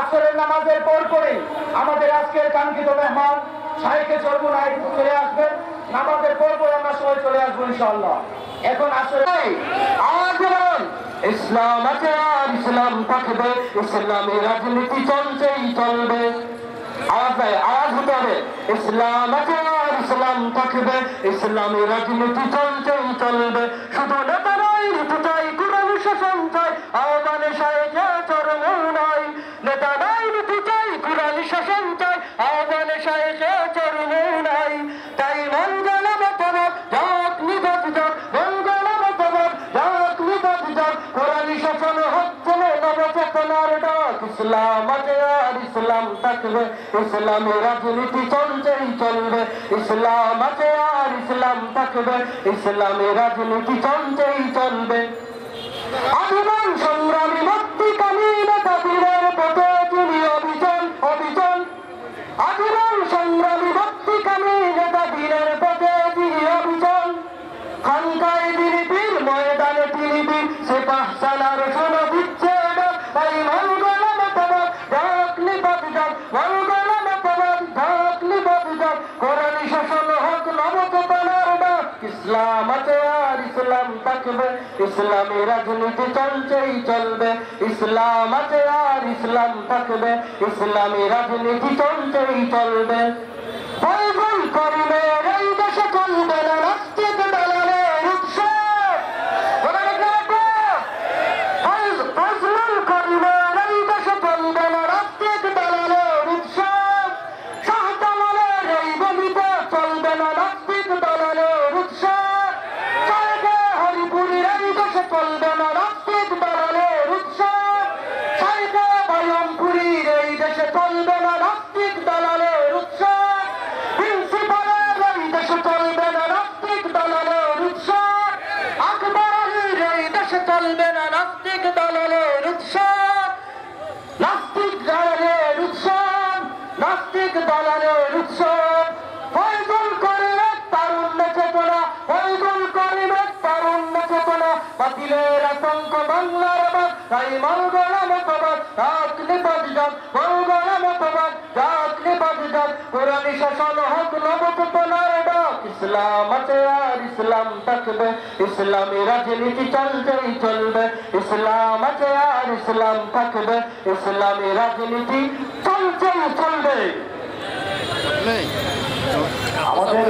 আসরের নামাজের পর পরেই আমাদের আজকের কাঙ্ক্ষিত মেহমান শাইখে চরমুনাই চলে আসবেন। নামাজের পর পরে আমরা সবাই চলে আসবো ইনশাআল্লাহ। এখন আসরে আওয়াজ বলুন, ইসলাম আছে আর ইসলাম থাকবে, ইসলামী রাজনীতি চলছেই চলবে। আওয়াজ হতে হবে, ইসলাম আছে আর ইসলাম থাকবে, ইসলামী রাজনীতি চলছেই চলবে। শুধু নেতা নয়, ঋতু চাই, কুরআন শাসন চাই, আহ্বানে শাইখে চরমুনাই। নেতা নাই, ঋতু চাই, কুরআন শাসন চাই, আহ্বানে শাইখে চরমুনাই। তাই মন গেল মতবাদ যাক নিবাদ যাক, মন গেল মতবাদ যাক নিবাদ যাক, কুরআন শাসন হচ্ছে নবচেতনার ডাক। ইসলাম আছে আর ইসলাম থাকবে, ইসলামী রাজনীতি চলছেই চলবে, ইসলাম আছে আর ইসলাম থাকবে, ইসলামী রাজনীতি চলছেই চলবে। আজীবন সংগ্রামী মুক্তিকামী নেতা বীরের পথে যিনি অবিচল অবিচল, আজীবন সংগ্রামী মুক্তিকামী নেতা বীরের পথে যিনি অবিচল। খানকায় তিনি বীর, ময়দানে তিনি বীর, সেপাহ সালার শোনো দিচ্ছে ডাক। তাই মঙ্গল মতবাদ যাক নিবাদ যাক, মঙ্গল মতবাদ যাক নিবাদ যাক, কোরআন শাসন হোক নবচেতনার ডাক। ইসলাম আছে আর ইসলাম থাকবে, ইসলামী রাজনীতি চলছেই চলবে, ইসলাম আছে আর ইসলাম থাকবে, ইসলামী রাজনীতি চলছেই চলবে। ফয়জুল করিমের এই দেশে চলবে না রাষ্ট্রিক দালালের উৎসব। ফয়জুল করিমের এই দেশে চলবে না রাষ্ট্রিক দালালের উৎসব। শাহজালালের এই গলিতে চলবে না রাষ্ট্রিক দালালের উৎসব। শাইখে হরিপুরের এই দেশে চলবে না রাষ্ট্রিক দালালের উৎসব। শাইখে বয়মপুরীর এই দেশে চলবে না রাষ্ট্রিক দালালের উৎসব। প্রিন্সিপালের এই দেশে চলবে না রাষ্ট্রিক দালালের উৎসব। আকবর আলীর এই দেশে চলবে না রাষ্ট্রিক দালালের উৎসব। নাস্তিক দালালের উৎসব, নাস্তিক দালালের উৎসব। ফয়জুল করিমের তারুণ্য চেতনা, ফয়জুল করিমের তারুণ্য চেতনা, বাতিলের আতঙ্ক বাংলার বাদ। তাই মঙ্গল মতবাদ যাক নিবাদ যাক, মঙ্গল মতবাদ যাক নিবাদ যাক, কোরআন শাসন হোক নবচেতনার ডাক। ইসলাম আছে আর ইসলাম থাকবে, ইসলামী রাজনীতি চলছেই চলবে, ইসলাম আছে আর ইসলাম থাকবে, ইসলামী রাজনীতি চলছেই চলবে। আমাদের